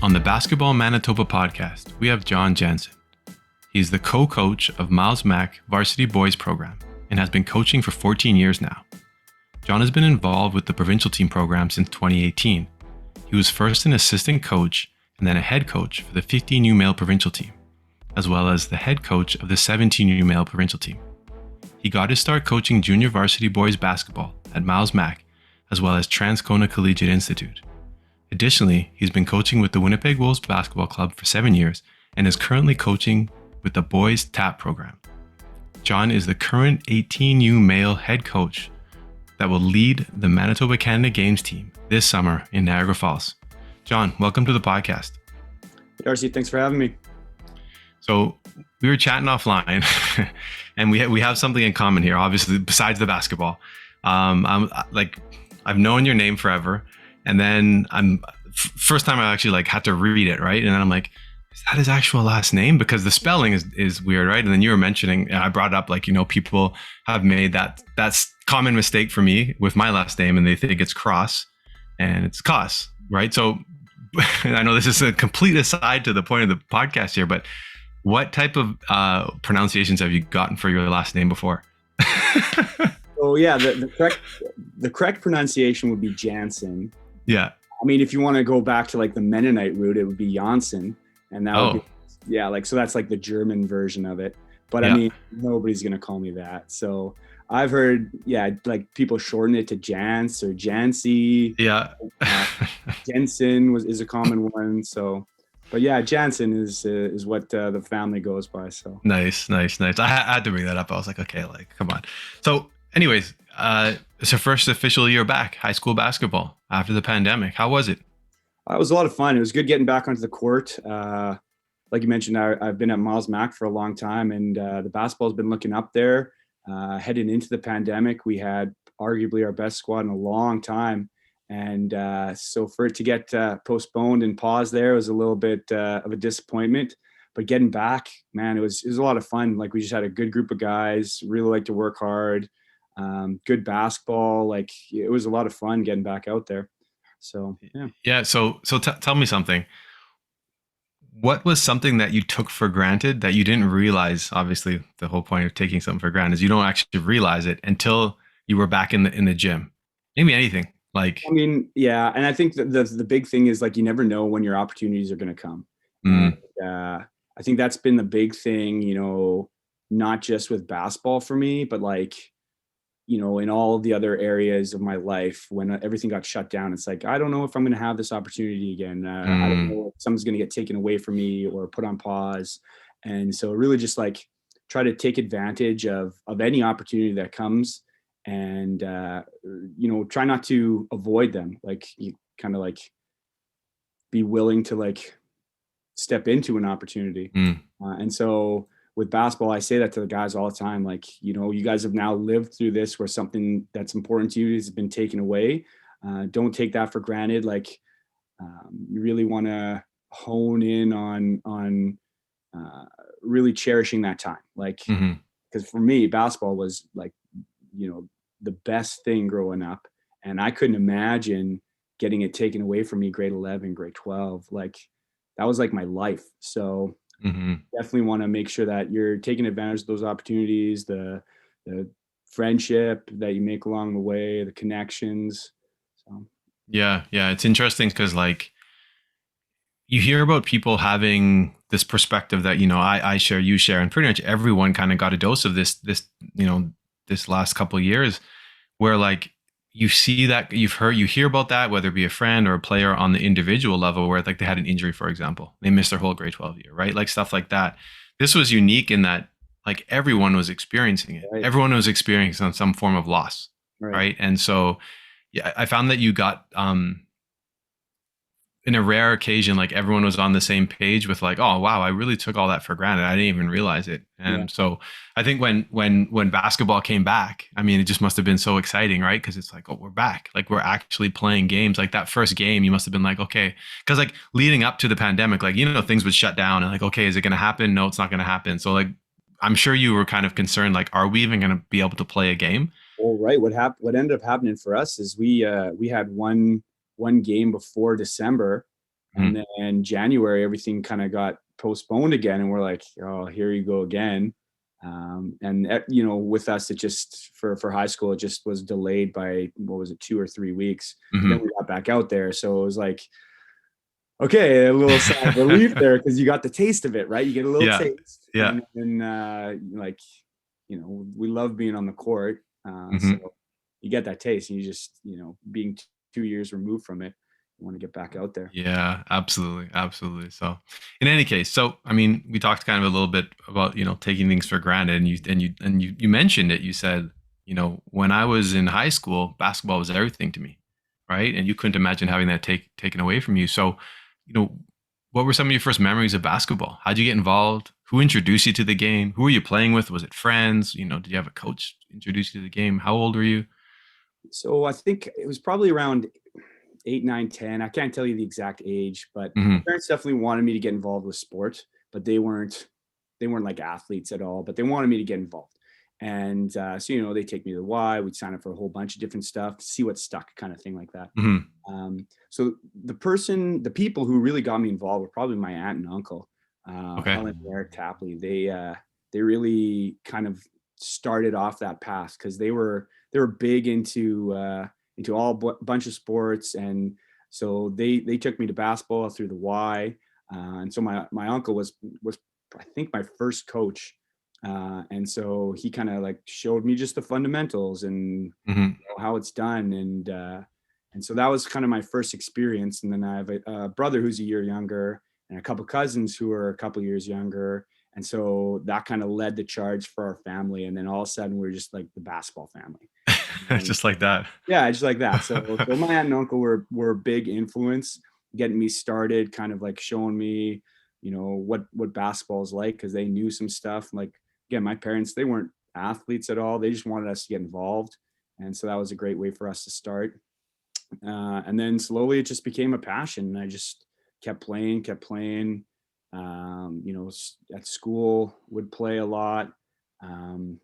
On the Basketball Manitoba podcast, we have Jon Janzen. He's the co-coach of Miles Mac Varsity Boys program and has been coaching for 14 years now. Jon has been involved with the provincial team program since 2018. He was first an assistant coach and then a head coach for the 15U Male Provincial Team, as well as the head coach of the 17U Male Provincial Team. He got his start coaching Junior Varsity Boys basketball at Miles Mac, as well as Transcona Collegiate Institute. Additionally, he's been coaching with the Winnipeg Wolves Basketball Club for 7 years and is currently coaching with the Boys TAP program. Jon is the current 18U male head coach that will lead the Manitoba Canada Games team this summer in Niagara Falls. Jon, welcome to the podcast. Darcy, thanks for having me. So we were chatting offline and we have something in common here, obviously, besides the basketball. I've known your name forever. And then first time I actually had to read it, right? And then I'm like, is that his actual last name? Because the spelling is weird, right? And then you were mentioning, I brought up people have made that's common mistake for me with my last name, and they think it's Cross and it's Koss, right? So I know this is a complete aside to the point of the podcast here, but what type of pronunciations have you gotten for your last name before? Oh yeah, the correct pronunciation would be Jansen. Yeah. I mean, if you want to go back to the Mennonite root, it would be Janssen. And that would be, so that's the German version of it. But I mean, nobody's going to call me that. So I've heard, people shorten it to Jans or Jancy. Yeah. Jensen is a common one. So, but yeah, Jansen is what the family goes by. So nice. I had to bring that up. I was like, okay, come on. So anyways, it's your first official year back, high school basketball after the pandemic. How was it? It was a lot of fun. It was good getting back onto the court. Like you mentioned, I've been at Miles Mac for a long time, and the basketball's been looking up there. Heading into the pandemic, we had arguably our best squad in a long time. And so for it to get postponed and paused there was a little bit of a disappointment. But getting back, man, it was a lot of fun. We just had a good group of guys, really like to work hard. Good basketball. It was a lot of fun getting back out there. So, yeah. Yeah. So tell me something. What was something that you took for granted that you didn't realize? Obviously, the whole point of taking something for granted is you don't actually realize it until you were back in the gym. Maybe anything. I mean, yeah. And I think that the big thing is you never know when your opportunities are going to come. And, I think that's been the big thing, not just with basketball for me, but in all of the other areas of my life, when everything got shut down, it's I don't know if I'm going to have this opportunity again. I don't know if something's going to get taken away from me or put on pause. And so really just try to take advantage of any opportunity that comes and, try not to avoid them. You kind of be willing to step into an opportunity. And so with basketball, I say that to the guys all the time. You guys have now lived through this where something that's important to you has been taken away. Don't take that for granted. You really want to hone in on really cherishing that time. Because for me, basketball was the best thing growing up. And I couldn't imagine getting it taken away from me grade 11, grade 12. That was my life. So definitely want to make sure that you're taking advantage of those opportunities, the friendship that you make along the way, the connections. So yeah, it's interesting because you hear about people having this perspective that I share, you share, and pretty much everyone kind of got a dose of this last couple of years, where you see that you hear about that, whether it be a friend or a player on the individual level where they had an injury, for example, they missed their whole grade 12 year, right? Stuff like that. This was unique in that everyone was experiencing it. Right. Everyone was experiencing some form of loss. Right. And so, yeah, I found that you got, in a rare occasion, everyone was on the same page with oh, wow, I really took all that for granted. I didn't even realize it. And so I think when basketball came back, I mean, it just must've been so exciting, right? Cause it's oh, we're back. We're actually playing games. That first game, you must've been okay. Cause leading up to the pandemic, things would shut down and okay, is it going to happen? No, it's not going to happen. So I'm sure you were kind of concerned, are we even going to be able to play a game? Well, right. What ended up happening for us is we had one game before December And then January, everything kind of got postponed again. And we're like, oh, here you go again. With us, it just for high school, it just was delayed by, what was it, 2 or 3 weeks. Mm-hmm. Then we got back out there. So it was like, okay, a little sigh of relief there, because you got the taste of it, right? You get a little taste. Yeah. And we love being on the court. So you get that taste, and you just, being 2 years removed from it, you want to get back out there. Yeah, absolutely. Absolutely. So in any case, I mean, we talked kind of a little bit about, taking things for granted, and you mentioned it. You said, when I was in high school, basketball was everything to me. Right. And you couldn't imagine having that taken away from you. So, what were some of your first memories of basketball? How'd you get involved? Who introduced you to the game? Who were you playing with? Was it friends? Did you have a coach introduce you to the game? How old were you? So I think it was probably around 8, 9, 10. I can't tell you the exact age, but my parents definitely wanted me to get involved with sport, but they weren't like athletes at all, but they wanted me to get involved. And so, they take me to the Y, we'd sign up for a whole bunch of different stuff, see what stuck, kind of thing like that. So the people who really got me involved were probably my aunt and uncle, Helen and Eric Tapley. They really kind of started off that path, because they were big into bunch of sports. And so they took me to basketball through the Y. And so my uncle was I think my first coach. And so he kind of like showed me just the fundamentals and how it's done. And so that was kind of my first experience. And then I have a brother who's a year younger, and a couple cousins who are a couple years younger. And so that kind of led the charge for our family. And then all of a sudden we're just like the basketball family. Just like that. Yeah, just like that. So my aunt and uncle were a big influence, getting me started, kind of like showing me, what basketball is like, because they knew some stuff. Like, again, my parents, they weren't athletes at all. They just wanted us to get involved. And so that was a great way for us to start. And then slowly it just became a passion. I just kept playing. At school would play a lot. Then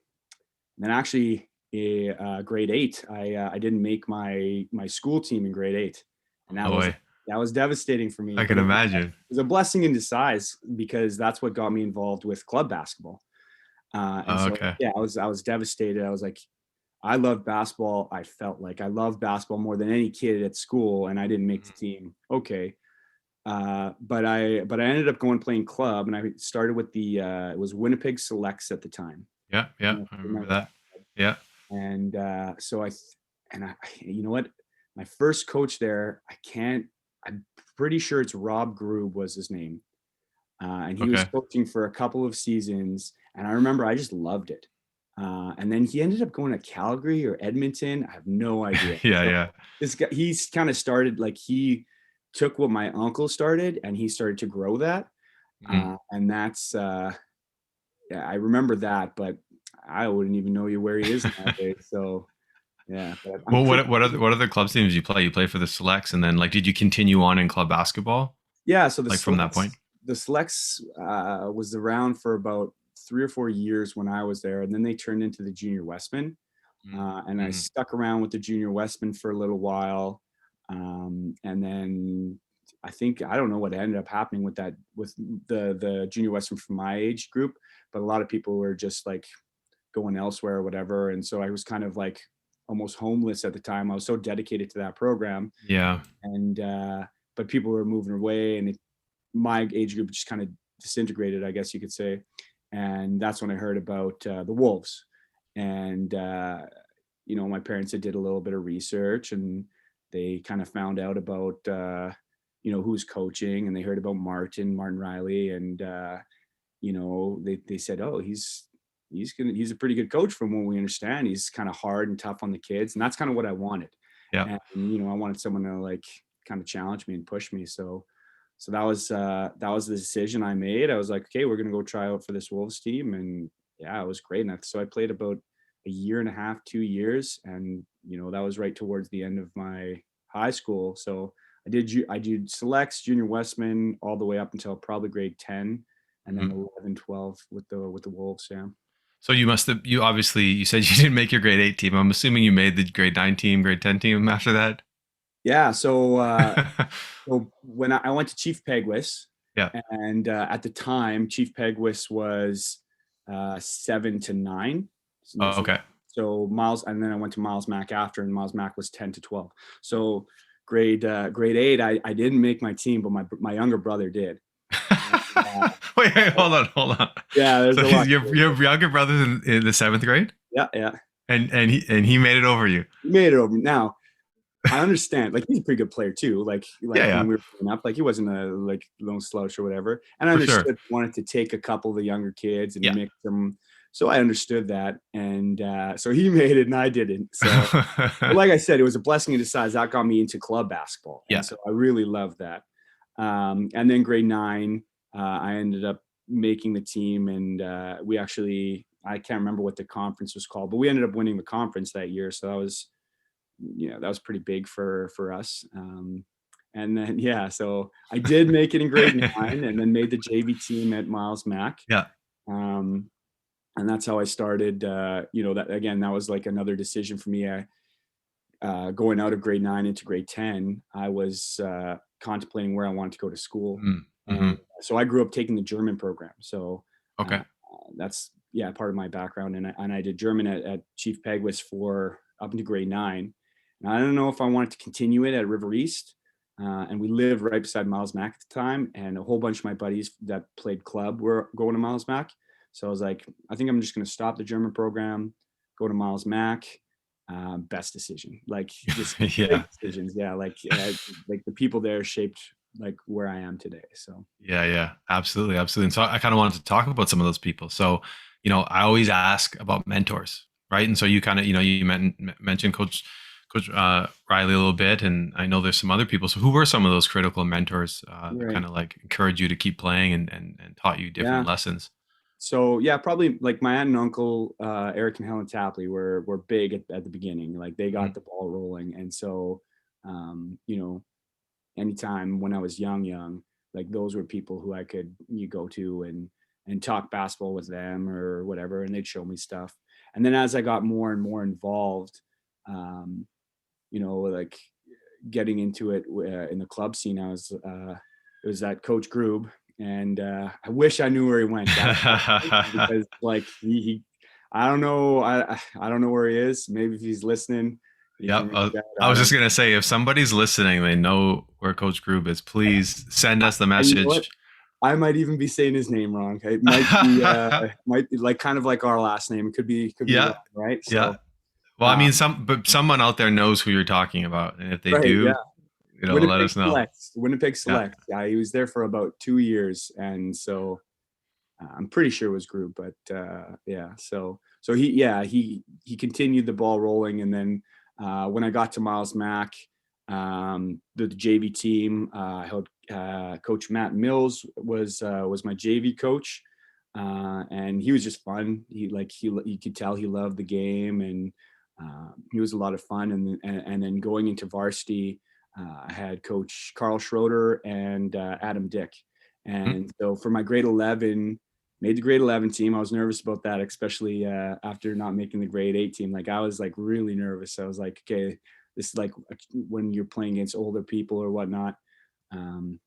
actually, grade 8, I didn't make my school team in grade 8, and that was devastating for me. I can imagine. It was a blessing in disguise, because that's what got me involved with club basketball. I was devastated. I was like, I love basketball. I felt like I loved basketball more than any kid at school, and I didn't make the team. Okay. But I ended up playing club, and I started with it was Winnipeg Selects at the time. Yeah. I remember that. Yeah. And you know what? My first coach there, I'm pretty sure it's Rob Grube was his name. And he was coaching for a couple of seasons. And I remember I just loved it. And then he ended up going to Calgary or Edmonton. I have no idea. Yeah. This guy, he's kind of started, like, he took what my uncle started and he started to grow that. And that's, I remember that, but I wouldn't even know where he is nowadays. So yeah. Well, what other club teams did you play? You play for the Selects, and then did you continue on in club basketball? Yeah. So from that point, the Selects was around for about 3 or 4 years when I was there, and then they turned into the Junior Westmen. And I stuck around with the Junior Westmen for a little while. And then I don't know what ended up happening with the Junior Westmen from my age group, but a lot of people were just like going elsewhere or whatever. And so I was kind of like almost homeless at the time. I was so dedicated to that program. Yeah. And, but people were moving away, and my age group just kind of disintegrated, I guess you could say. And that's when I heard about the Wolves. And, my parents had did a little bit of research, and they kind of found out about, who's coaching, and they heard about Martin Riley. And, they said, oh, he's a pretty good coach from what we understand. He's kind of hard and tough on the kids. And that's kind of what I wanted. Yeah. And, I wanted someone to like kind of challenge me and push me. So that was the decision I made. I was like, okay, we're going to go try out for this Wolves team. And yeah, it was great. And so I played about a year and a half, 2 years. And, that was right towards the end of my high school. So I did Selects, Junior Westman, all the way up until probably grade 10, and then 11, 12 with the Wolves. Yeah. So you said you didn't make your grade 8 team. I'm assuming you made the grade 9 team, grade 10 team after that. Yeah. So when I went to Chief Peguis, Yeah. and at the time, Chief Peguis was 7 to 9. Oh, okay. So Miles, and then I went to Miles Mac after, and Miles Mac was 10 to 12. So grade 8, I didn't make my team, but my younger brother did. Wait, hold on. Yeah, there's So a lot. your younger brother's in the seventh grade, Yeah, yeah. and he made it over you. He made it over. Now I understand. Like, he's a pretty good player too. Yeah, Like yeah, when we were growing up, like he wasn't a like lone slouch or whatever. And I for sure. understood he wanted to take a couple of the younger kids and Yeah. mix them. So I understood that, and so he made it and I didn't. So, but like I said, it was a blessing in disguise. That got me into club basketball, Yeah. and so I really loved that. And then grade 9, I ended up making the team, and we actually, I can't remember what the conference was called, but we ended up winning the conference that year. So that was pretty big for us. And then so I did make it in grade 9, and then made the JV team at Miles Mac. Yeah. Um, and that's how I started. That again, that was like another decision for me. Going out of grade 9 into grade 10, I was contemplating where I wanted to go to school. Mm-hmm. And so I grew up taking the German program. So Okay. that's part of my background. And I did German at Chief Peguis for up into grade 9. And I don't know if I wanted to continue it at River East. And we lived right beside Miles Mac at the time, and a whole bunch of my buddies that played club were going to Miles Mac. So I was like, I think I'm just going to stop the German program, go to Miles Mac. Best decision, like just Yeah. decisions. Yeah, like the people there shaped like where I am today. So Yeah, absolutely. And so I kind of wanted to talk about some of those people. So, I always ask about mentors, right? And so you kind of, you mentioned Coach Riley a little bit, and I know there's some other people. So who were some of those critical mentors that right. kind of like encouraged you to keep playing and taught you different Yeah. lessons? So probably like my aunt and uncle, Eric and Helen Tapley were big at the beginning. Like they got Mhm. the ball rolling, and so anytime when I was young, like those were people who I could go to and talk basketball with them or whatever, and they'd show me stuff. And then as I got more and more involved, um, like getting into it in the club scene, it was that Coach Grube, and I wish I knew where he went because like he I don't know, I don't know where he is. Maybe if he's listening, he Yep. can reach out. I I was don't. just gonna say, if somebody's listening, they know where Coach Grube is. Please send us the And you know what? message. I might even be saying his name wrong. It might be like kind of like our last name. It could be Yeah, wrong, right? yeah. So, Well, I mean, but someone out there knows who you're talking about, and if they right, yeah. do, let us know. Winnipeg Yeah. Select. Yeah, he was there for about 2 years, and so I'm pretty sure it was Group, but So he continued the ball rolling, and then when I got to Miles Mac, the JV team, I held Coach Matt Mills was my JV coach, and he was just fun. You could tell he loved the game, and he was a lot of fun. And then going into varsity, I had Coach Carl Schroeder and Adam Dick. Mhm. And so for my grade 11, made the grade 11 team. I was nervous about that, especially after not making the grade 8 team. Like I was like really nervous. I was like, okay, this is like when you're playing against older people or whatnot. Um,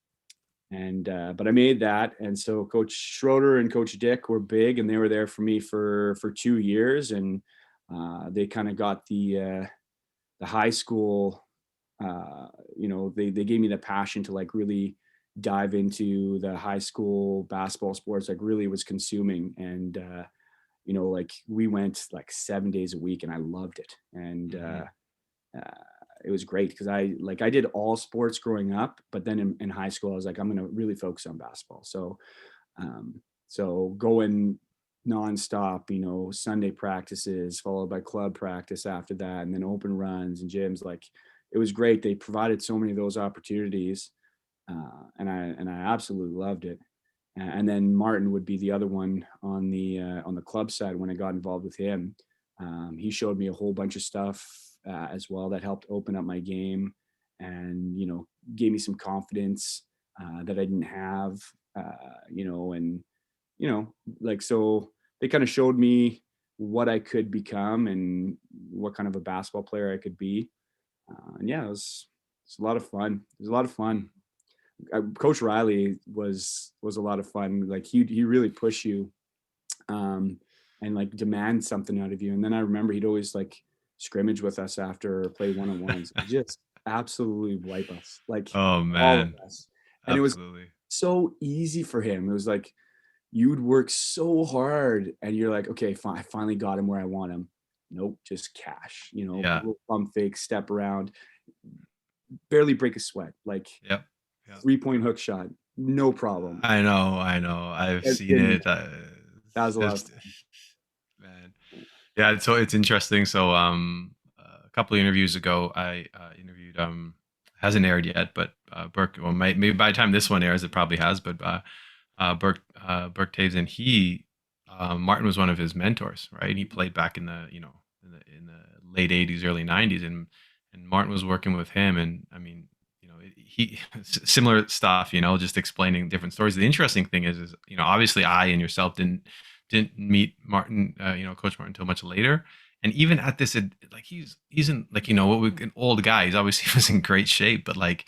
but I made that. And so Coach Schroeder and Coach Dick were big, and they were there for me for 2 years. And they kind of got the high school, they gave me the passion to like really dive into the high school basketball sports, like really was consuming. And like we went like 7 days a week, and I loved it. And it was great because I did all sports growing up, but then in high school I was like, I'm going to really focus on basketball. So going nonstop, Sunday practices followed by club practice after that, and then open runs and gyms. Like it was great. They provided so many of those opportunities, and I absolutely loved it. And then Martin would be the other one on the club side when I got involved with him. He showed me a whole bunch of stuff as well that helped open up my game, and gave me some confidence that I didn't have. And like so they kind of showed me what I could become and what kind of a basketball player I could be. And it was It's a lot of fun. It was a lot of fun. Coach Riley was a lot of fun. Like he really push you, and like demand something out of you. And then I remember he'd always like scrimmage with us after or play one-on-ones. Just absolutely wipe us, like Oh all of man, us. And it was absolutely. so easy for him. It was like you would work so hard and you're like, okay, fine, I finally got him where I want him. Nope, just cash, Yeah. little pump fake, step around, barely break a sweat, like Yep. Yep. 3-point hook shot, no problem. I know. I know. I've seen And it. that was a lot of Just man. Yeah. So it's interesting. So a couple of interviews ago, I interviewed hasn't aired yet, but Burke. Well, maybe by the time this one airs, it probably has. But Burke Taves, and Martin was one of his mentors, right? He played back in the in the late '80s, early '90s, and Martin was working with him, and I mean, he similar stuff, just explaining different stories. The interesting thing is obviously I and yourself didn't meet Martin, Coach Martin, until much later. And even at this, like he's in like an old guy. He's obviously was in great shape, but like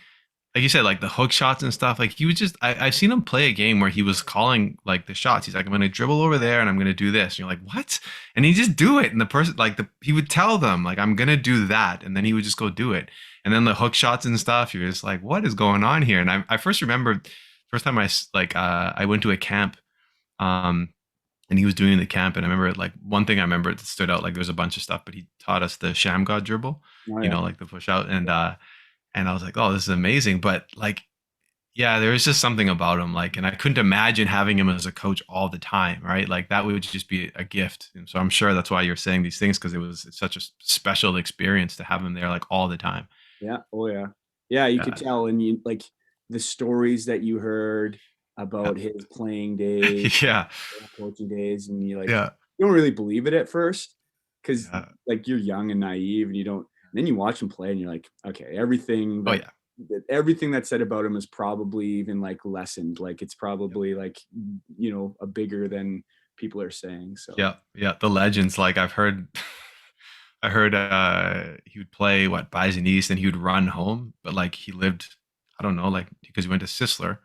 you said, like the hook shots and stuff, like he was just, I've seen him play a game where he was calling like the shots. He's like, I'm going to dribble over there and I'm going to do this. And you're like, what? And he just do it. And the person, like he would tell them like, I'm going to do that. And then he would just go do it. And then the hook shots and stuff, you're just like, what is going on here? And I first remember first time I went to a camp, um, and he was doing the camp. And I remember like one thing I remember that stood out, like there was a bunch of stuff, but he taught us the Shamgod dribble, oh yeah. like the push out. And I was like, oh, this is amazing. But like, yeah, there was just something about him. Like, and I couldn't imagine having him as a coach all the time, right? Like that would just be a gift. And so I'm sure that's why you're saying these things, because it's such a special experience to have him there like all the time. Yeah. Oh yeah. Yeah, you could Yeah. tell. And you like the stories that you heard Yeah. about his playing days, Yeah. coaching days, and Yeah. you don't really believe it at first because Yeah. like you're young and naive and you don't, and then you watch him play and you're like, okay, everything Oh that yeah. everything that's said about him is probably even like lessened. Like it's probably like, a bigger than people are saying. So Yeah. Yeah. The legends, like I've heard I heard he would play what Bison East and he would run home, but like he lived, I don't know, like because he went to Sisler,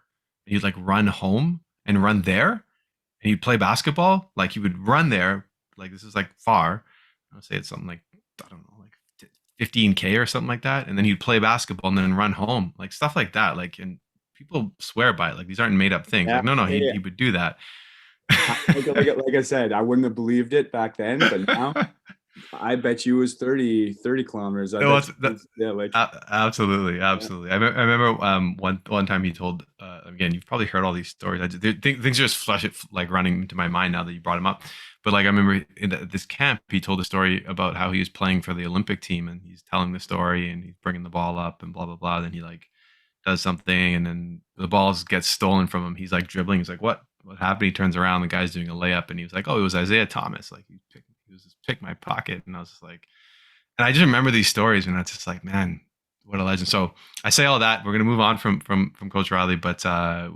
he'd like run home and run there, and he'd play basketball. Like he would run there, like this is like far. I would say it's something like I don't know, like 15K or something like that, and then he'd play basketball and then run home, like stuff like that. Like and people swear by it, like these aren't made up things. yeah, Like no, yeah, he yeah. he would do that. Like I said, I wouldn't have believed it back then, but now I bet you it was 30 kilometers. I No, bet you it was, yeah, like absolutely, yeah, absolutely. I remember one time he told again. You've probably heard all these stories. Things just flash it like running into my mind now that you brought him up. But like I remember this camp, he told a story about how he was playing for the Olympic team, and he's telling the story, and he's bringing the ball up, and blah blah blah. Then he like does something, and then the ball gets stolen from him. He's like dribbling. He's like, What happened?" He turns around, the guy's doing a layup, and he was like, "Oh, it was Isaiah Thomas. Like he was just picked my pocket," and I was just like. And I just remember these stories, and that's just like, man, what a legend. So I say all that. We're gonna move on from Coach Riley, but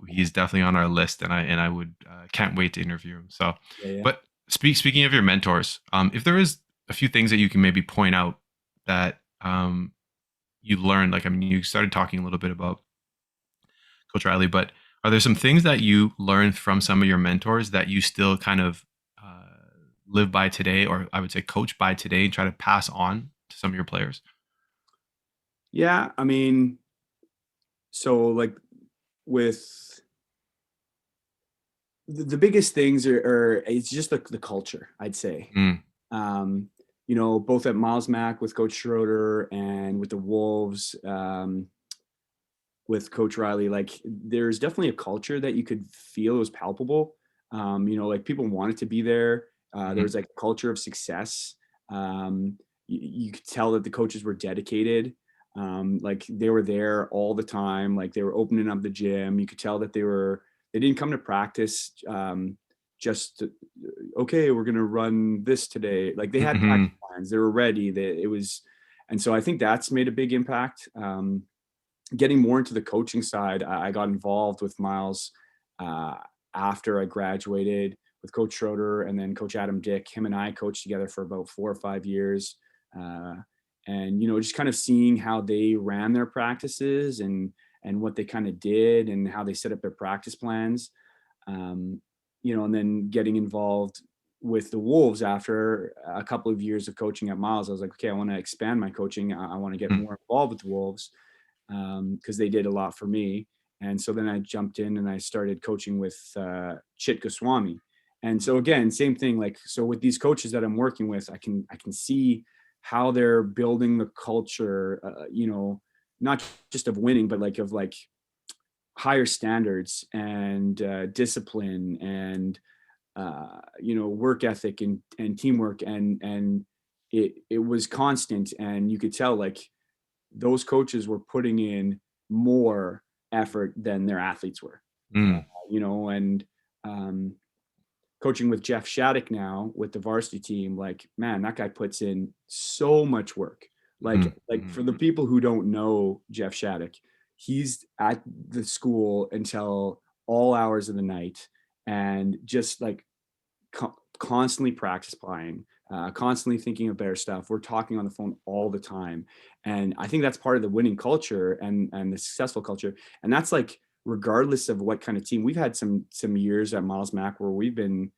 he's definitely on our list, and I would can't wait to interview him. So, yeah, yeah. but speaking of your mentors, if there is a few things that you can maybe point out that you learned, like I mean, you started talking a little bit about Coach Riley, but are there some things that you learned from some of your mentors that you still kind of live by today, or I would say coach by today, and try to pass on to some of your players? Yeah, I mean, so like with the biggest things are it's just the culture, I'd say. Mm, Um, both at Miles Mac with Coach Schroeder and with the Wolves, with Coach Riley, like there's definitely a culture that you could feel was palpable. Like people wanted to be there. There mhm, was like a culture of success. You could tell that the coaches were dedicated. Like they were there all the time. Like they were opening up the gym. You could tell that they didn't come to practice just to, okay, we're gonna run this today. Like they had practice mhm, plans. They were ready. And so I think that's made a big impact. Getting more into the coaching side, I got involved with Miles uh, after I graduated with Coach Schroeder and then Coach Adam Dick. Him and I coached together for about 4 or 5 years. Uh, and, just kind of seeing how they ran their practices and what they kind of did and how they set up their practice plans. And then getting involved with the Wolves after a couple of years of coaching at Miles. I was like, okay, I want to expand my coaching. I want to get more involved with the Wolves because they did a lot for me. And so then I jumped in and I started coaching with Chit Goswami. And so again, same thing. Like, so with these coaches that I'm working with, I can see how they're building the culture, not just of winning, but like of like higher standards and discipline and work ethic and teamwork, and it was constant, and you could tell like those coaches were putting in more effort than their athletes were. And coaching with Jeff Shattuck now with the varsity team, like, man, that guy puts in so much work. Like for the people who don't know Jeff Shattuck, he's at the school until all hours of the night and just like constantly practice playing, constantly thinking of better stuff. We're talking on the phone all the time. And I think that's part of the winning culture and the successful culture. And that's like, regardless of what kind of team. We've had some years at Miles Mac where we've been,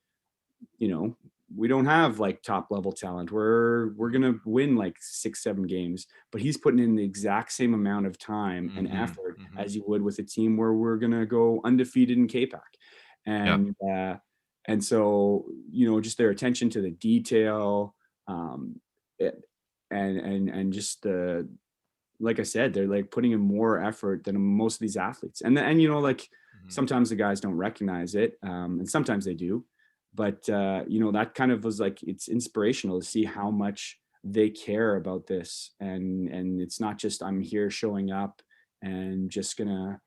we don't have like top level talent. We're going to win like 6-7 games, but he's putting in the exact same amount of time and effort as you would with a team where we're going to go undefeated in K-Pac. And so, just their attention to the detail, and just like I said, they're like putting in more effort than most of these athletes. And sometimes the guys don't recognize it. And sometimes they do, but that kind of was like, it's inspirational to see how much they care about this. And it's not just, I'm here showing up and just gonna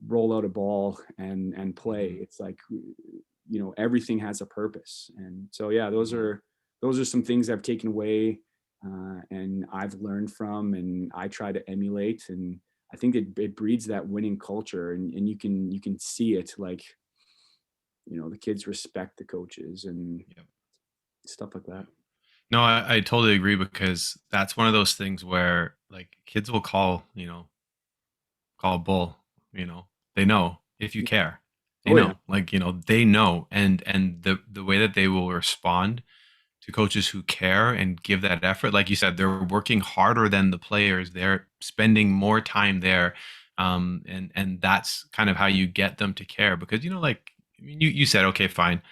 roll out a ball and play. It's like, everything has a purpose. And so, yeah, those are some things I've taken away and I've learned from, and I try to emulate. And I think it breeds that winning culture, and you can see it, like, the kids respect the coaches and stuff like that. No, I totally agree, because that's one of those things where like kids will call a bull, they know if you care, they know, like, they know. And the way that they will respond to coaches who care and give that effort, like you said, they're working harder than the players, they're spending more time there. And that's kind of how you get them to care, because, like, I mean, you said, okay, fine,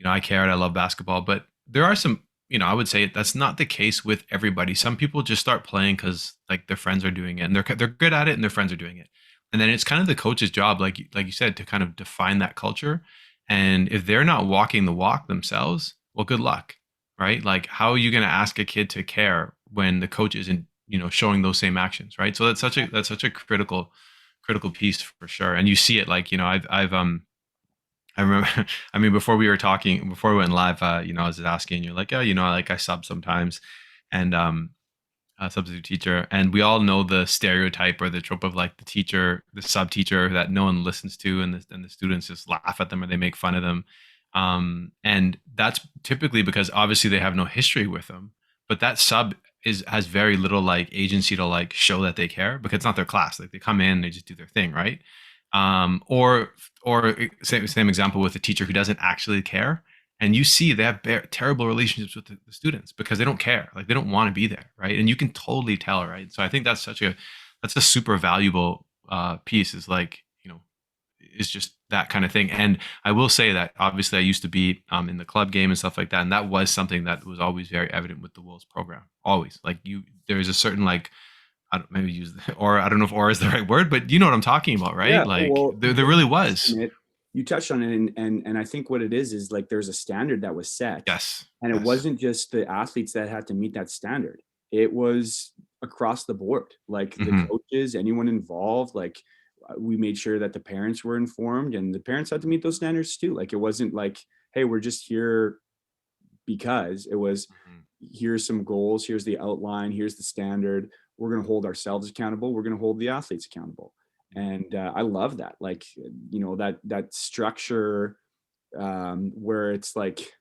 I care and I love basketball, but there are some, I would say that's not the case with everybody. Some people just start playing because like their friends are doing it and they're good at it and their friends are doing it. And then it's kind of the coach's job, like you said, to kind of define that culture. And if they're not walking the walk themselves, well, good luck, right? Like, how are you going to ask a kid to care when the coach isn't, showing those same actions, right? So that's such a critical piece for sure. And you see it, like, I remember, I mean, before we went live, I was asking you, like, oh, like I sub sometimes, and a substitute teacher, and we all know the stereotype or the trope of like the sub teacher that no one listens to, and the students just laugh at them or they make fun of them, and that's typically because obviously they have no history with them, but that sub has very little like agency to like show that they care, because it's not their class. Like, they come in, they just do their thing, right? Or same example with a teacher who doesn't actually care, and you see they have terrible relationships with the students because they don't care, like they don't want to be there, right? And you can totally tell, right? So I think that's a super valuable piece, is like, it's just that kind of thing. And I will say that obviously I used to be in the club game and stuff like that, and that was something that was always very evident with the Wolves program. Always, like, there's a certain, like, I don't, maybe use or I don't know if "or" is the right word, but you know what I'm talking about, right? Yeah, Like, well, there really was. You touched on it, and I think what it is like there's a standard that was set. Yes. And it wasn't just the athletes that had to meet that standard. It was across the board. Like the coaches, anyone involved, like we made sure that the parents were informed, and the parents had to meet those standards too. Like, it wasn't like, hey, we're just here because. It was, here's some goals, here's the outline, here's the standard. We're going to hold ourselves accountable. We're going to hold the athletes accountable. And I love that, like, that structure, where it's like,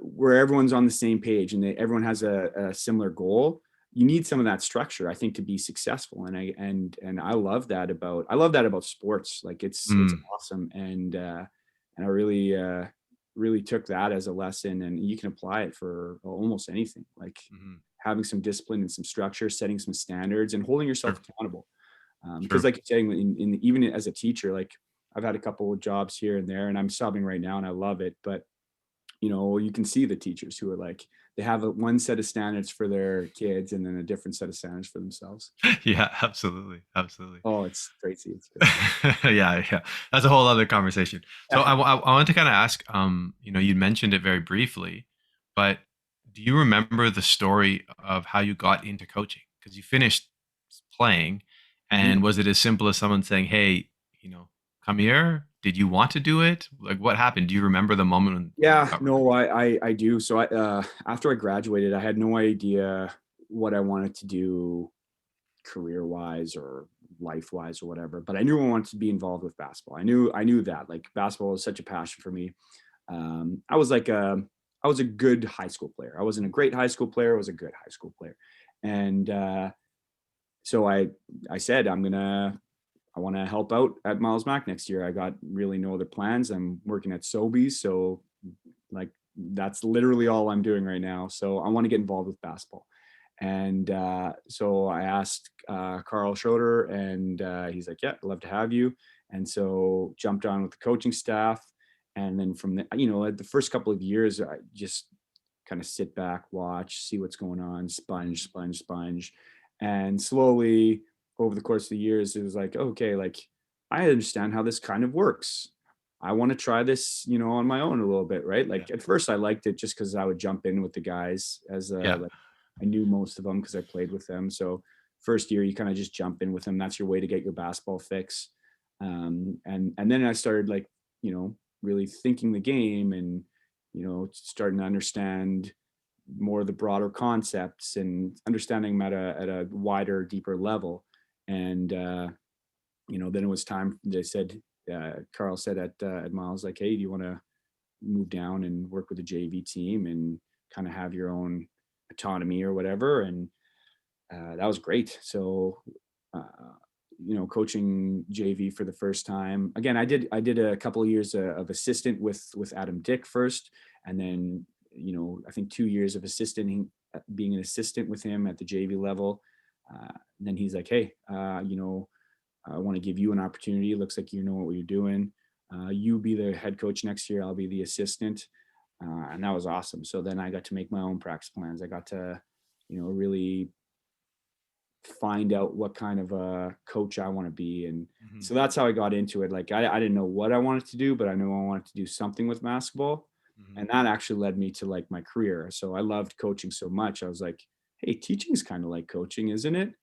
where everyone's on the same page and everyone has a similar goal. you need some of that structure, I think, to be successful. And I love that about sports. Like it's Mm, awesome. And I really really took that as a lesson, and you can apply it for almost anything. Like mhm. having some discipline and some structure, setting some standards, and holding yourself True, accountable. Because true. like you're saying, even as a teacher, like I've had a couple of jobs here and there, and I'm subbing right now, and I love it. But you can see the teachers who are like, they have one set of standards for their kids and then a different set of standards for themselves. Yeah, absolutely, absolutely. Oh, it's crazy. It's crazy. Yeah, yeah. That's a whole other conversation. So I want to kind of ask, you mentioned it very briefly, but do you remember the story of how you got into coaching? Because you finished playing, Mhm. and was it as simple as someone saying, "Hey, come here"? Did you want to do it? Like, what happened? Do you remember the moment when you Yeah, got no, recruited? I do. So after I graduated, I had no idea what I wanted to do career wise or life wise or whatever, but I knew I wanted to be involved with basketball. I knew that like basketball was such a passion for me. I was like I was a good high school player. I wasn't a great high school player. I was a good high school player. And so I said I want to help out at Miles Mac next year. I got really no other plans. I'm working at Sobeys, so like that's literally all I'm doing right now. So I want to get involved with basketball. And so I asked Carl Schroeder, and he's like, "Yeah, I'd love to have you." And so jumped on with the coaching staff. And then from the first couple of years, I just kind of sit back, watch, see what's going on, sponge, sponge, sponge. And slowly over the course of the years, it was like, okay, like I understand how this kind of works. I want to try this, on my own a little bit, right? Yeah, Like at first I liked it just because I would jump in with the guys as yeah. like I knew most of them because I played with them. So first year you kind of just jump in with them. That's your way to get your basketball fix. And then I started like, really thinking the game and starting to understand more of the broader concepts and understanding them at a wider, deeper level. And then it was time. They said, Carl said at Miles, like, "Hey, do you want to move down and work with the JV team and kind of have your own autonomy or whatever?" And that was great. So, coaching JV for the first time. Again, I did a couple of years of assistant with Adam Dick first, and then I think 2 years of assistant, being an assistant with him at the JV level. And then he's like, "Hey, I want to give you an opportunity. It looks like you know what you're doing. You be the head coach next year. I'll be the assistant." And that was awesome. So then I got to make my own practice plans. I got to, really find out what kind of a coach I want to be. And Mhm, so that's how I got into it. Like I didn't know what I wanted to do, but I knew I wanted to do something with basketball. mhm. And that actually led me to like my career. So I loved coaching so much. I was like, hey, teaching is kind of like coaching, isn't it?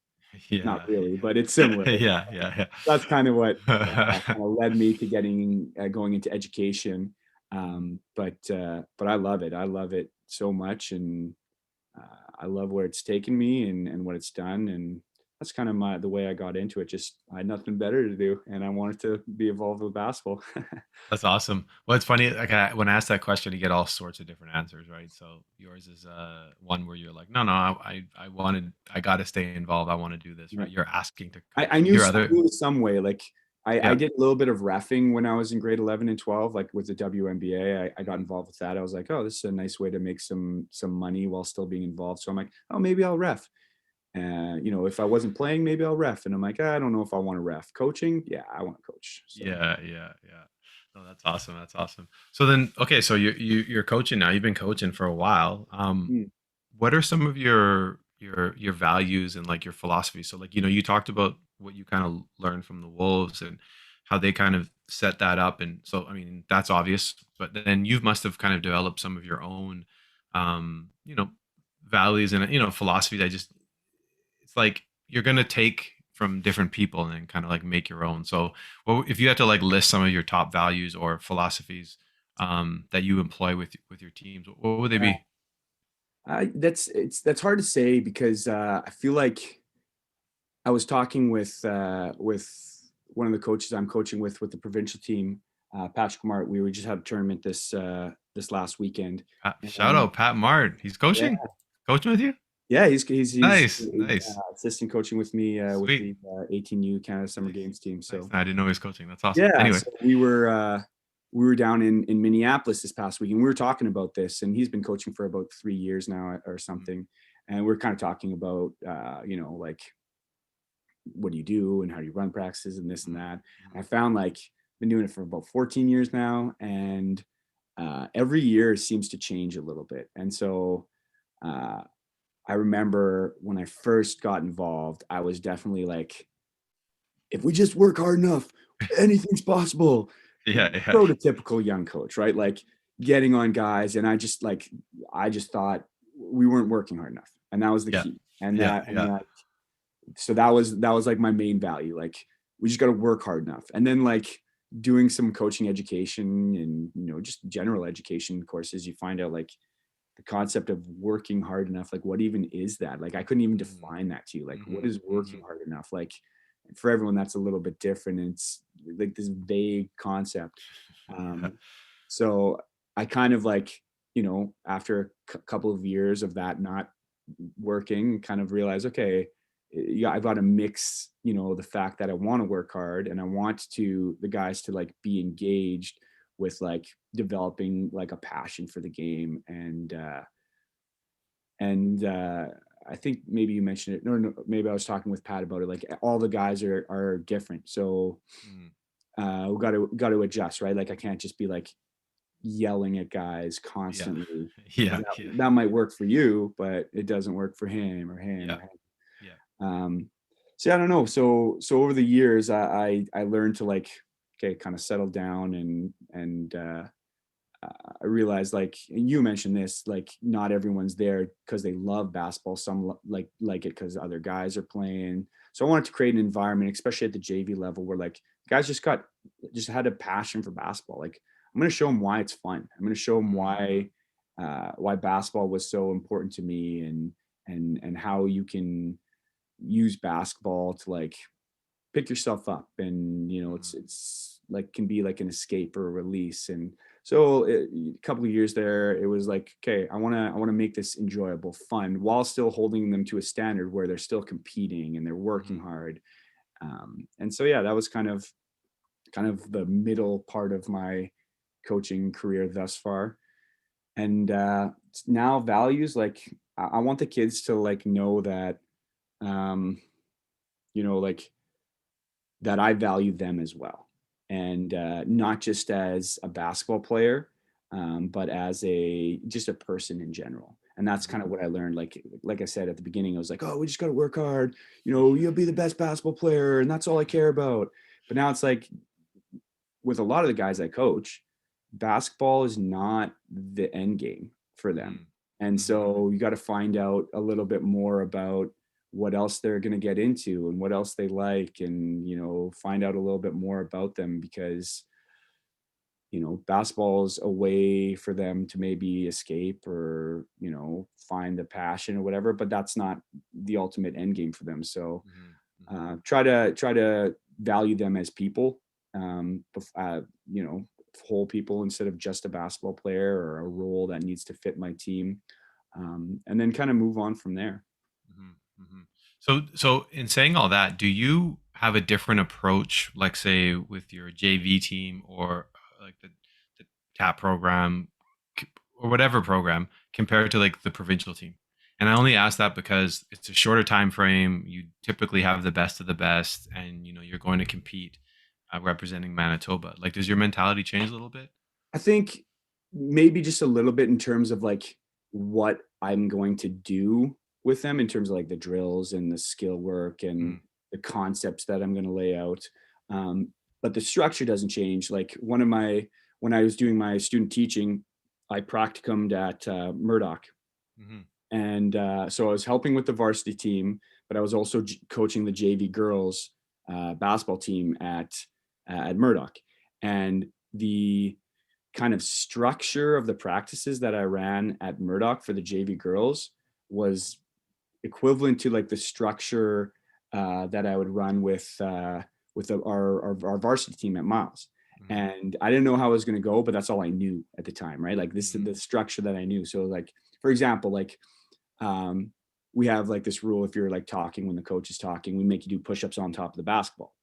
Not Yeah, really, yeah. but it's similar. Yeah, yeah, That's kind of what yeah. kind of led me to going into education. Mhm. But I love it. I love it so much, and I love where it's taken me and what it's done. And that's kind of the way I got into it. Just I had nothing better to do, and I wanted to be involved with basketball. That's awesome. Well, it's funny, like, when I ask that question, you get all sorts of different answers, right? So yours is one where you're like, no, no, I got to stay involved. I want to do this, Yeah. right? You're asking to I coach. knew Your other, some way. Like I yeah. did a little bit of refing when I was in grade 11 and 12, like with the WNBA. I got Mhm. involved with that. I was like, oh, this is a nice way to make some money while still being involved. So I'm like, oh, maybe I'll ref. If I wasn't playing, maybe I'll ref. And I'm like, I don't know if I want to ref. Coaching, yeah, I want to coach. So Yeah, yeah, yeah. No, that's awesome. That's awesome. So then, okay, so you're coaching now. You've been coaching for a while. mm, What are some of your values and like your philosophy? So like, you talked about what you kind of learned from the Wolves and how they kind of set that up. And so, I mean, that's obvious, but then you must have kind of developed some of your own, um, you know, values and, philosophy that just, it's like you're going to take from different people and then kind of like make your own. So, well, if you had to like list some of your top values or philosophies, that you employ with your teams, what would they yeah, be? that's hard to say because I feel like I was talking with one of the coaches I'm coaching with the provincial team, Patrick Mart. We just had a tournament this last weekend, Shout and out Pat Mart. He's yeah, coaching with you. Yeah, he's Nice. assistant coaching with me with Sweet. the 18U Canada Summer Nice. Games team. Nice. So I didn't know he was coaching. That's awesome. yeah, Anyway. so we were down in Minneapolis this past week, and we were talking about this. And he's been coaching for about 3 years now or something. And we're kind of talking about like what do you do and how do you run practices and this and that. And I found like been doing it for about 14 years now, and every year seems to change a little bit. And so uh, I remember when I first got involved, I was definitely like, if we just work hard enough, anything's possible. Yeah. Prototypical young coach, right? Like getting on guys, and I just thought we weren't working hard enough, and that was the Yeah. key. And Yeah. so that was like my main value. Like we just got to work hard enough, and then like doing some coaching education and just general education courses, you find out like the concept of working hard enough, like what even is that? Like I couldn't even define that to you. Like what is working hard enough? Like for everyone that's a little bit different. It's like this vague concept. Yeah. So I kind of like, after a couple of years of that not working, kind of realize, okay, yeah, I've got to mix, the fact that I want to work hard and I want the guys to like be engaged with like developing like a passion for the game. And I think maybe you mentioned it. No, maybe I was talking with Pat about it. Like all the guys are different. So we got to adjust, right? Like I can't just be like yelling at guys Yeah. constantly. Yeah. That might work for you, but it doesn't work for him or him Yeah. or him. Yeah. So I don't know. So over the years, I learned to like, okay, kind of settle down and I realized, like you mentioned this, like not everyone's there because they love basketball. Some like it because other guys are playing. So I wanted to create an environment, especially at the JV level, where like guys just had a passion for basketball. Like I'm going to show them why it's fun. I'm going to show them why basketball was so important to me, and how you can use basketball to like pick yourself up, and it's like can be like an escape or a release. And so a couple of years there, it was like, okay, I want to make this enjoyable, fun, while still holding them to a standard where they're still competing and they're working hard. And so yeah, that was kind of the middle part of my coaching career thus far. And now values, like I want the kids to like know that um like that I value them as well. And not just as a basketball player, but as just a person in general. And that's kind of what I learned. Like I said at the beginning, I was like, oh, we just got to work hard. You'll be the best basketball player, and that's all I care about. But now it's like with a lot of the guys I coach, basketball is not the end game for them. And so you got to find out a little bit more about what else they're going to get into and what else they like, and find out a little bit more about them, because basketball is a way for them to maybe escape or find the passion or whatever, but that's not the ultimate end game for them. So try to value them as people, whole people, instead of just a basketball player or a role that needs to fit my team, and then kind of move on from there. So in saying all that, do you have a different approach, like say with your JV team or like the TAP program or whatever program, compared to like the provincial team? And I only ask that because it's a shorter time frame. You typically have the best of the best, and you're going to compete representing Manitoba. Like, does your mentality change a little bit? I think maybe just a little bit in terms of like what I'm going to do with them, in terms of like the drills and the skill work and the concepts that I'm going to lay out. Um, but the structure doesn't change. Like when I was doing my student teaching, I practicumed at Murdoch. And so I was helping with the varsity team, but I was also coaching the JV girls basketball team at Murdoch. And the kind of structure of the practices that I ran at Murdoch for the JV girls was equivalent to like the structure that I would run with our varsity team at Miles. And I didn't know how it was going to go, but that's all I knew at the time, right? Like this is the structure that I knew. So like, for example, like we have like this rule, if you're like talking when the coach is talking, we make you do push-ups on top of the basketball.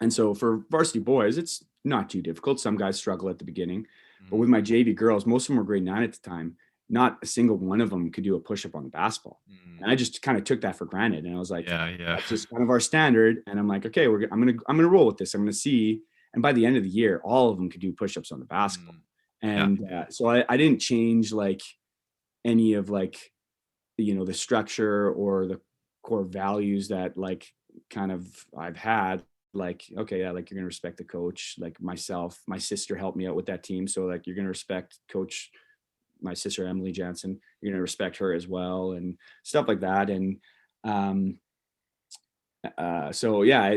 And so for varsity boys, it's not too difficult. Some guys struggle at the beginning, but with my JV girls, most of them were grade 9 at the time. Not a single one of them could do a push-up on the basketball. And I just kind of took that for granted. And I was like, that's just kind of our standard. And I'm like, okay, I'm gonna roll with this. I'm gonna see. And by the end of the year, all of them could do push-ups on the basketball. And so I didn't change like any of like, the structure or the core values that like kind of I've had. Like, okay, yeah, like you're gonna respect the coach. Like myself, my sister helped me out with that team, so like you're gonna respect coach, my sister Emily Jansen. You're gonna respect her as well, and stuff like that. And so yeah,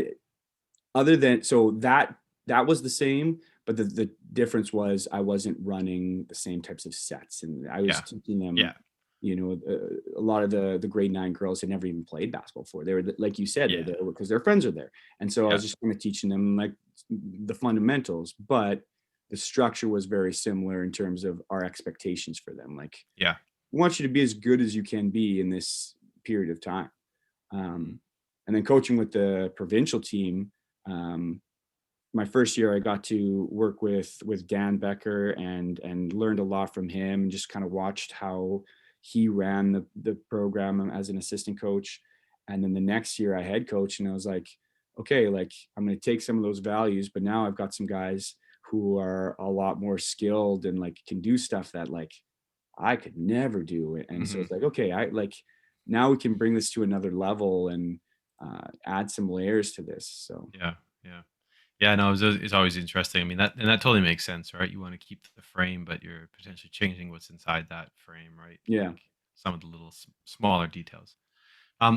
other than so that was the same, but the difference was I wasn't running the same types of sets, and I was teaching them. A lot of the grade 9 girls had never even played basketball before. They were, like you said, they're there because their friends are there. And so I was just kind of teaching them like the fundamentals, but the structure was very similar in terms of our expectations for them. Like, we want you to be as good as you can be in this period of time. And then coaching with the provincial team, my first year I got to work with Dan Becker and learned a lot from him, and just kind of watched how he ran the program as an assistant coach. And then the next year I head coach, and I was like, okay, like I'm going to take some of those values, but now I've got some guys who are a lot more skilled and like can do stuff that like I could never do. And so it's like, okay, I like, now we can bring this to another level and add some layers to this. So no, it's always interesting. I mean, that totally makes sense, right? You want to keep the frame, but you're potentially changing what's inside that frame, right? Yeah. Like some of the little smaller details.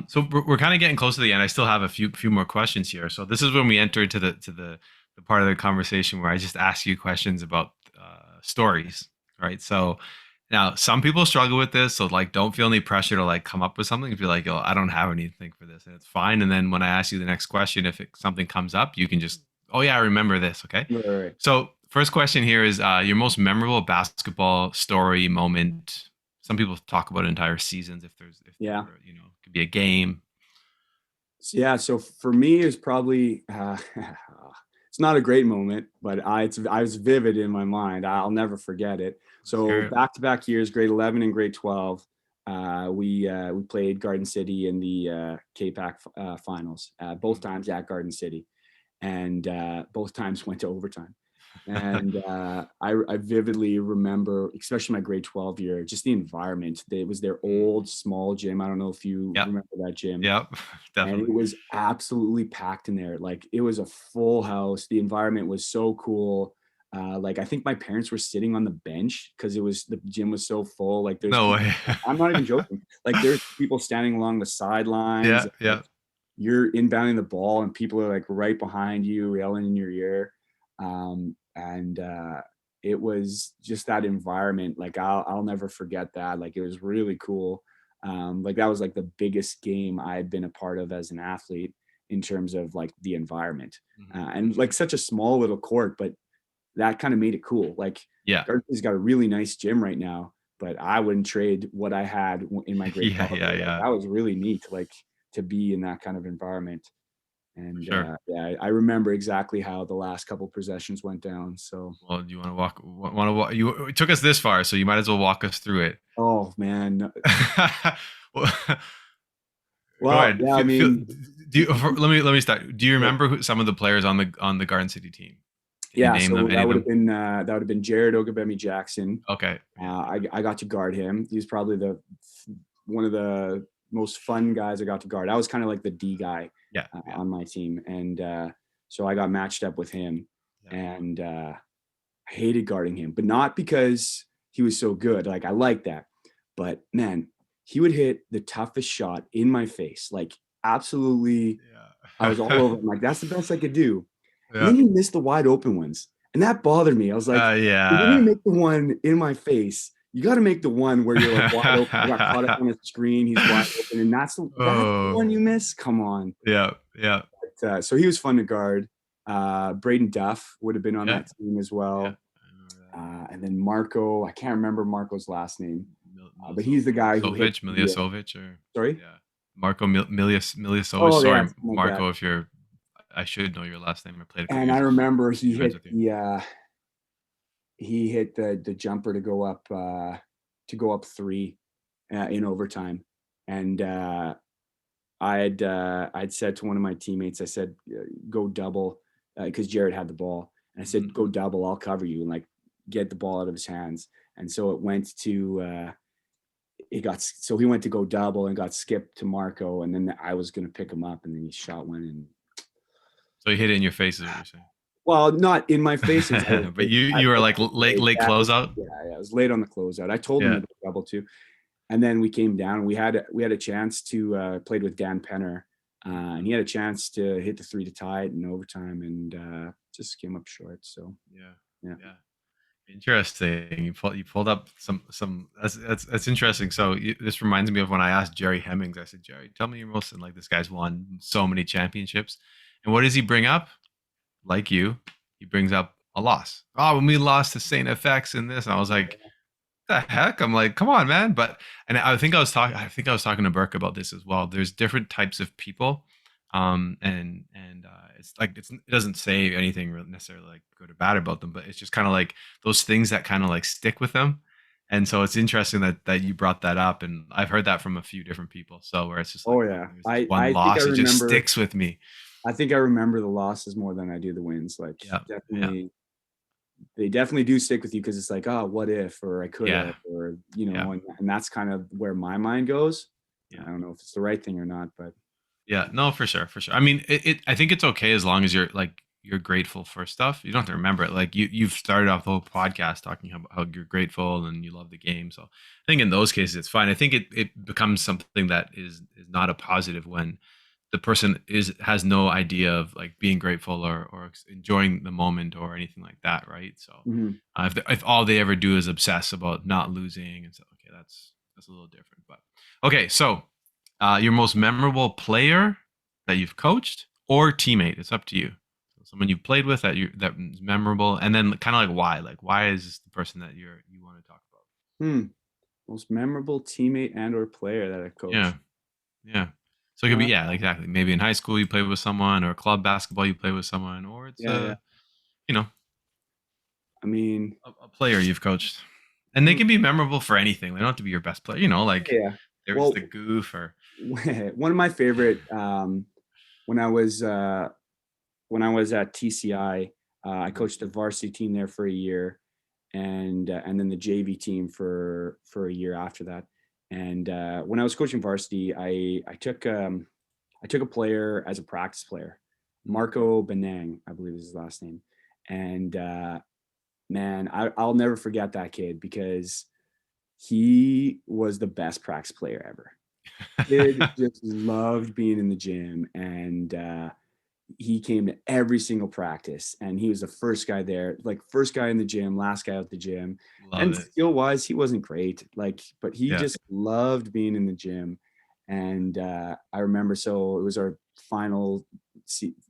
So we're kind of getting close to the end. I still have a few more questions here. So this is when we enter to the part of the conversation where I just ask you questions about stories, right? So now some people struggle with this, so like don't feel any pressure to like come up with something. If you're like, oh, I don't have anything for this, and it's fine. And then when I ask you the next question, if something comes up, you can just, oh yeah, I remember this. Okay. Right. So first question here is your most memorable basketball story moment. Some people talk about entire seasons. If there, it could be a game. Yeah. So for me, it's probably it's not a great moment, but I was vivid in my mind. I'll never forget it. So back-to-back years, grade 11 and grade 12, we played Garden City in the K-Pac finals. Both times at Garden City, and both times went to overtime. And I vividly remember, especially my grade 12 year, just the environment. It was their old small gym. I don't know if you remember that gym. Yep, definitely. And it was absolutely packed in there. Like it was a full house. The environment was so cool. Like I think my parents were sitting on the bench because the gym was so full. Like there's no way. I'm not even joking. Like there's people standing along the sidelines. Yeah. Like, you're inbounding the ball and people are like right behind you, yelling in your ear. And it was just that environment. Like I'll never forget that. Like it was really cool. Like that was like the biggest game I had been a part of as an athlete in terms of like the environment, and like such a small little court, but that kind of made it cool. Like Garden's got a really nice gym right now, but I wouldn't trade what I had in my grade. Yeah. Like, that was really neat. Like to be in that kind of environment. And I remember exactly how the last couple possessions went down. So, well, do you want to walk? You took us this far, so you might as well walk us through it. Oh man. Well, Go ahead. Yeah, I mean, let me start. Do you remember who some of the players on the Garden City team? Yeah, so that would have been Jared Ogabemi Jackson. Okay. I got to guard him. He's probably one of the most fun guys I got to guard. I was kind of like the D guy on my team, and so I got matched up with him, and I hated guarding him, but not because he was so good. Like I like that, but man, he would hit the toughest shot in my face, like absolutely. I was all over him. Like that's the best I could do. And then he missed the wide open ones. And that bothered me. I was like, if you're going to make the one in my face, you got to make the one where you're like wide open. I got caught up on the screen. He's wide open. And that's the one you miss? Come on. Yeah. But, so he was fun to guard. Braden Duff would have been on that team as well. And then Marco, I can't remember Marco's last name. But he's the guy who hit Miliasovic, or sorry. yeah, Marco Miliasovic. Oh yeah, Sorry, something like that. Marco, if you're, I should know your last name. I played a couple And I years. remember he Friends hit with you. the jumper to go up 3 in overtime, and I'd said to one of my teammates, I said, go double, because Jared had the ball, and I said, go double, I'll cover you, and like get the ball out of his hands. And so it went to he went to go double and got skipped to Marco, and then I was going to pick him up, and then he shot one, and So he hit it in your face, is what you're saying. well, not in my face. But you were like late closeout. Yeah, it was late on the closeout. I told him to go double too, and then we came down. We had a chance to played with Dan Penner, and he had a chance to hit the 3 to tie it in overtime, and just came up short. So yeah. Interesting. You pulled up some. That's interesting. So this reminds me of when I asked Jerry Hemmings. I said, Jerry, tell me your most, and like, this guy's won so many championships, and what does he bring up? Like you, he brings up a loss. Oh, when we lost to Saint FX in this, and I was like, the heck? I'm like, come on, man. But and I think I was talking to Burke about this as well. There's different types of people, and it's like it doesn't say anything necessarily like good or bad about them, but it's just kind of like those things that kind of like stick with them. And so it's interesting that you brought that up, and I've heard that from a few different people. So where it's just like, there's this one loss, it just sticks with me. I think I remember the losses more than I do the wins. Like, definitely. They definitely do stick with you, because it's like, oh, what if, or I could have, or and that's kind of where my mind goes. I don't know if it's the right thing or not, but yeah, no, for sure. I mean, I think it's okay as long as you're grateful for stuff. You don't have to remember it. Like you've started off the whole podcast talking about how you're grateful and you love the game. So I think in those cases it's fine. I think it becomes something that is not a positive when the person has no idea of like being grateful or enjoying the moment or anything like that, right? So if all they ever do is obsess about not losing and stuff, okay, that's a little different. But okay, so your most memorable player that you've coached or teammate, it's up to you. So someone you've played with that is memorable, and then kind of like why? Like, why is this the person that you want to talk about? Most memorable teammate and or player that I coached. Yeah. So it could be, exactly. Maybe in high school you played with someone, or club basketball you play with someone, or it's I mean, a player you've coached, and they can be memorable for anything. They don't have to be your best player. There's the goof or one of my favorite when I was at TCI, I coached the varsity team there for a year, and then the JV team for a year after that. And when I was coaching varsity, I took a player as a practice player, Marco Benang, I believe is his last name. And man, I'll never forget that kid, because he was the best practice player ever. Kid just loved being in the gym, and he came to every single practice, and he was the first guy there, like first guy in the gym, last guy out the gym. Skill wise, he wasn't great, like, but he just loved being in the gym. And I remember, so it was our final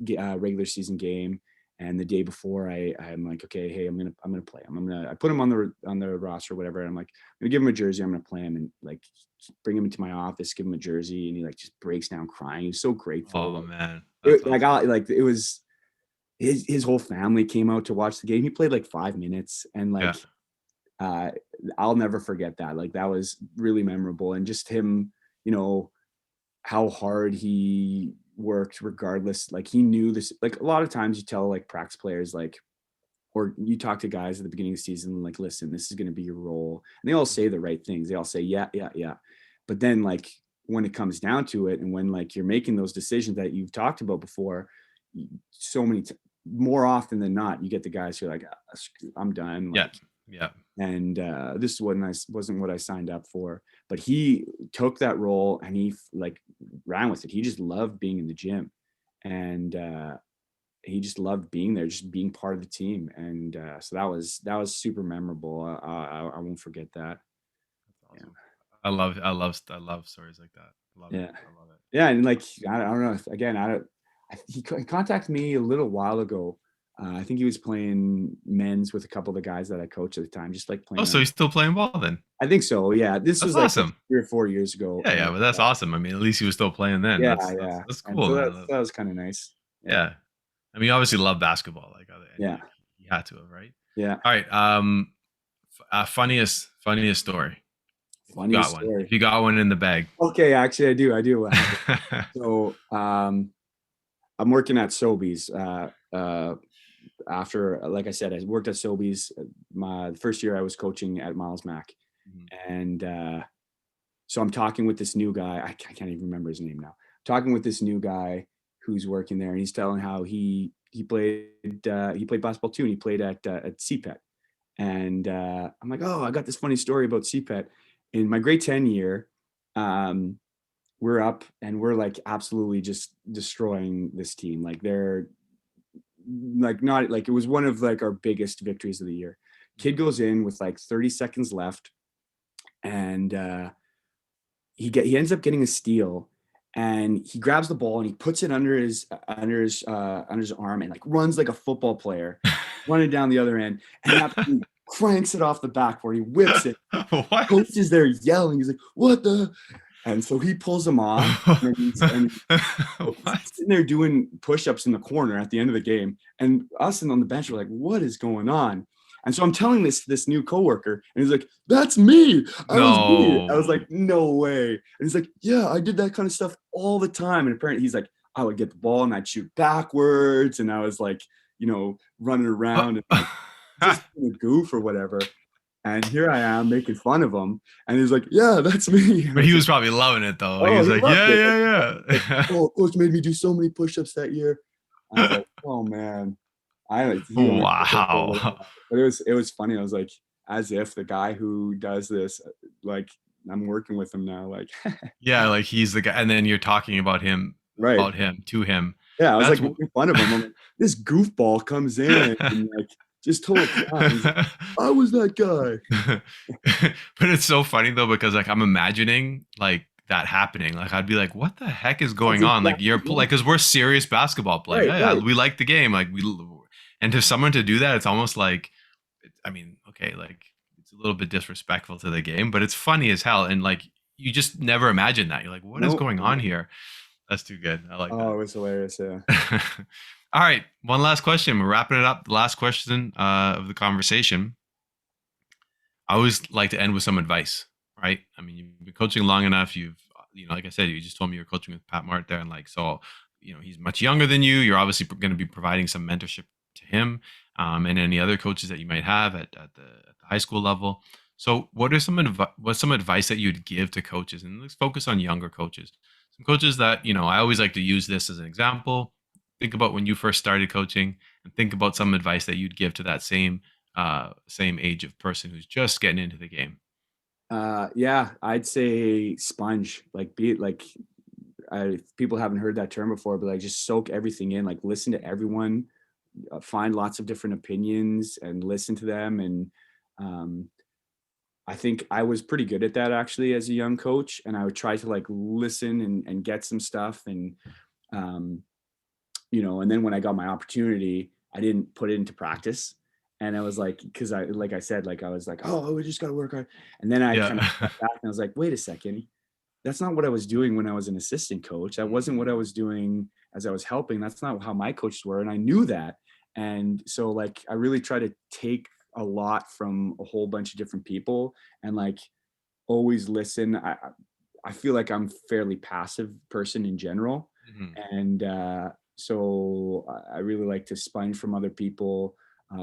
regular season game, and the day before, I'm like, okay, hey, I'm gonna play him. I put him on the roster or whatever. And I'm like, I'm gonna give him a jersey. I'm gonna play him, and like bring him into my office, give him a jersey, and he like just breaks down crying. He was so grateful. Oh man, it was his whole family came out to watch the game. He played like 5 minutes, and like I'll never forget that. Like, that was really memorable, and just him, how hard he worked regardless. Like, he knew this. Like, a lot of times you tell like practice players, like, or you talk to guys at the beginning of the season, like, listen, this is going to be your role, and they all say the right things. They all say yeah, but then like when it comes down to it, and when like you're making those decisions that you've talked about before, more often than not, you get the guys who are like, I'm done. Like, and this wasn't what I signed up for. But he took that role, and he like ran with it. He just loved being in the gym, and he just loved being there, just being part of the team. And so that was super memorable. I won't forget that. Awesome. I love stories like that. I love it. Yeah, and like, I don't know. Again, he contacted me a little while ago, I think he was playing men's with a couple of the guys that I coached at the time, just like Oh, playing so around. he's still playing ball then? I think so. Yeah, this That's was like awesome. 3 or 4 years ago. Yeah, And yeah, but that's awesome. I mean, at least he was still playing then. yeah, That's yeah, and cool, so man. that was kind of nice. Yeah, Yeah. I mean, you obviously love basketball, and yeah, you had to have, right? yeah. All right. Funniest story. If you Funniest got one. story. If you got one in the bag. Okay, actually, I do. I do. So, I'm working at Sobeys. After, like I said, I worked at Sobeys. My first year, I was coaching at Miles Mac, Mhm. and so I'm talking with this new guy. I can't even remember his name now. Talking with this new guy who's working there, and he's telling how he played basketball too, and he played at CPET. And I'm like, oh, I got this funny story about CPET. In my grade 10 year, um, we're up and we're like absolutely just destroying this team. Like they're like not like it was one of like our biggest victories of the year. Kid goes in with like 30 seconds left, and he ends up getting a steal, and he grabs the ball and he puts it under his arm and like runs like a football player, running down the other end, and absolutely cranks it off the backboard. He whips it. What? Coach is there yelling. He's like, "What the?" And so he pulls him off, and What? sitting there doing push-ups in the corner at the end of the game. And us and on the bench were like, "What is going on?" And so I'm telling this new coworker, and he's like, "That's me. I was me." I was No. like, "No way." And he's like, "Yeah, I did that kind of stuff all the time." And apparently, he's like, I would get the ball and I'd shoot backwards, and I was like, running around and like just being a goof or whatever. And here I am making fun of him, and he's like, "Yeah, that's me." And I But he was like, was probably loving it though. He "Oh, was he like, loved yeah, it." Like, yeah, "Oh, coach made me do so many push-ups that year." I was like, "Oh man." He only did it for a little Wow. while. But it was funny. I was like, as if the guy who does this, like, I'm working with him now. Like, Yeah, like he's the guy, and then you're talking right. to him. Yeah, I was That's like making fun of him. I'm like, this goofball comes in and like just total clown. He's like, I was that guy. But it's so funny though because like I'm imagining like that happening. Like I'd be like, what the heck is That's going on? Like exactly, you're yeah. like because we're serious basketball players. Right, Yeah, right. we like the game. Like and to someone to do that, it's almost like, I mean, okay, like it's a little bit disrespectful to the game, but it's funny as hell. And like you just never imagine that. You're like, what is No, going on no. here? That's too good. I like Oh, that. it was hilarious. Yeah. All right, one last question. We're wrapping it up. The last question of the conversation. I always like to end with some advice, right? I mean, you've been coaching long enough. Like I said, you just told me you're coaching with Pat Mart there, and like, so, he's much younger than you. You're obviously going to be providing some mentorship to him, and any other coaches that you might have at the high school level. So, what's some advice that you'd give to coaches? And let's focus on younger coaches. Some coaches that I always like to use this as an example. Think about when you first started coaching, and think about some advice that you'd give to that same age of person who's just getting into the game. Yeah, I'd say sponge. Like, be it like, people haven't heard that term before, but like just soak everything in. Like, listen to everyone, find lots of different opinions and listen to them. And um, I think I was pretty good at that actually as a young coach, and I would try to like listen and get some stuff. And um, and then when I got my opportunity, I didn't put it into practice. And I was like, because like I said, like I was like, oh, we just got to work hard. And then I Yeah. kind of stepped back and I was like, wait a second, that's not what I was doing when I was an assistant coach. That wasn't what I was doing as I was helping. That's not how my coaches were. And I knew that. And so like, I really try to take a lot from a whole bunch of different people and like always listen. I feel like I'm a fairly passive person in general. Mhm. And so I really like to sponge from other people.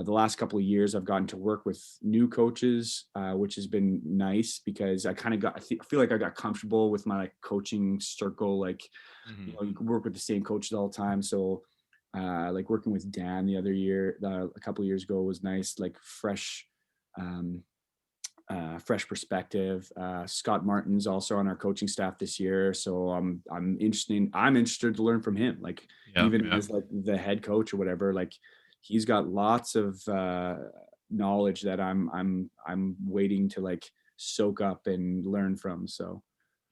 The last couple of years, I've gotten to work with new coaches, which has been nice because I kind of I feel like I got comfortable with my like coaching circle. Like, Mhm. you can work with the same coaches all the time. So, like working with Dan a couple of years ago was nice, like um, fresh perspective. Scott Martin's also on our coaching staff this year, so I'm interested to learn from him. Like Yeah, even yeah. as like the head coach or whatever, like he's got lots of knowledge that I'm waiting to like soak up and learn from. So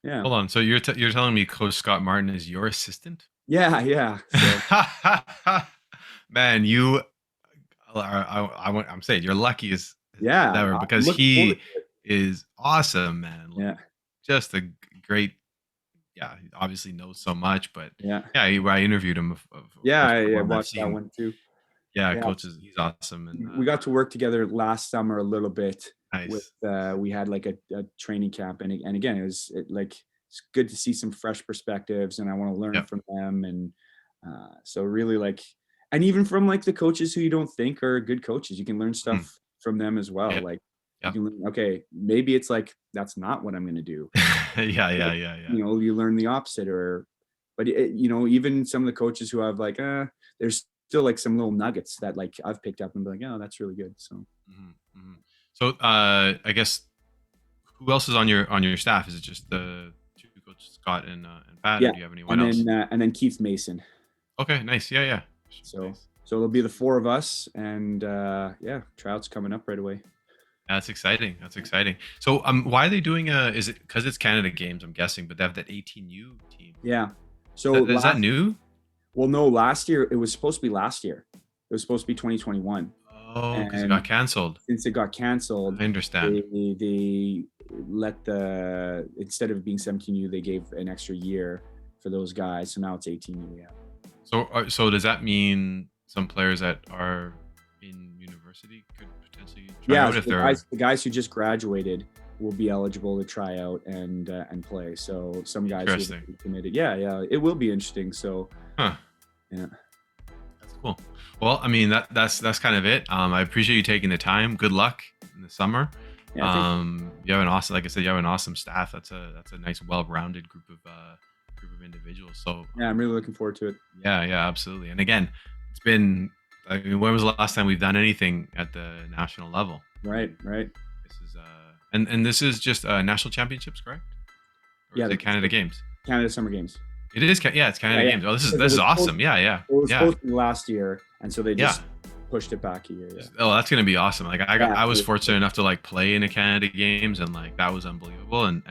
yeah, Hold on. So you're telling me Coach Scott Martin is your assistant? yeah, yeah. So Man, you I'm saying you're lucky as Yeah, ever, I'm because looking forward he to it. is awesome, man. Like, Yeah, just a great. Yeah, he obviously knows so much, but yeah, yeah, I interviewed him, of yeah. course, I before, and I've watched that seen. one too. Yeah, Yeah, he's awesome, and we got to work together last summer a little bit with. nice. We had like a training camp, and again, like it's good to see some fresh perspectives, and I want to learn Yep. from them, and so really like, and even from like the coaches who you don't think are good coaches, you can learn Mhm. stuff from them as well. Yeah. Like you Yeah. can learn, okay, maybe it's like that's not what I'm going to do. Yeah, yeah, Like, yeah, yeah. you learn the opposite, but even some of the coaches who have like, there's still like some little nuggets that like I've picked up and be like, oh, that's really good. So Mhm, mhm. So, I guess, who else is on your staff? Is it just the two coaches, Scott and Pat, or yeah, do you have anyone else? and then Keith Mason. Okay, nice. Yeah, yeah. So Nice. so it'll be the four of us, and yeah, tryouts coming up right away. That's exciting. That's exciting. So, why are they doing is it because it's Canada Games? I'm guessing, but they have that 18U team. Yeah. So Is that new? well, no, last year it was supposed to be last year. It was supposed to be 2021, Oh, because it and got canceled. since it got canceled, I understand. they let instead of it being 17U, they gave an extra year for those guys. So now it's 18U. Yeah. So does that mean some players that are in university could potentially try Yeah. out So if they're the guys who just graduated will be eligible to try out and play. So some guys who interesting? have committed. Yeah, yeah, it will be interesting. So Huh. yeah, That's cool. Well, I mean, that's kind of it. I appreciate you taking the time. Good luck in the summer. yeah, I think, You have an awesome, like I said, you have an awesome staff. That's a nice, well-rounded group of individuals. So yeah, I'm really looking forward to it. yeah, yeah, absolutely. And again, it's been. I mean, when was the last time we've done anything at the national level? Right, right. This is and this is just national championships, correct? Or Yeah, is the it Canada Games? Canada Summer Games. It is. Yeah, it's Canada Yeah. Games. Oh, Because this is awesome. Yeah, yeah, It was yeah, supposed to be last year, and so they yeah. just pushed it back a year. Yeah. Oh, that's gonna be awesome. Like Yeah, I was fortunate enough to like play in a Canada Games, and like that was unbelievable. And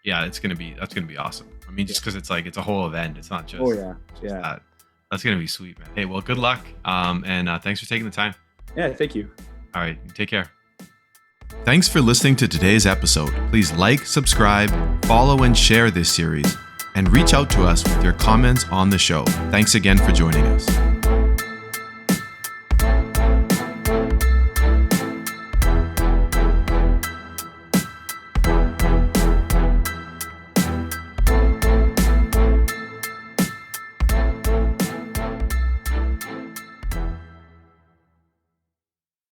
yeah, that's gonna be awesome. I mean, just because it's like it's a whole event. It's not just. Oh yeah, just yeah, that. That's gonna be sweet, man. Hey, well, good luck. And thanks for taking the time. yeah. Thank you. All right, take care. Thanks for listening to today's episode. Please like, subscribe, follow, and share this series, and reach out to us with your comments on the show. Thanks again for joining us.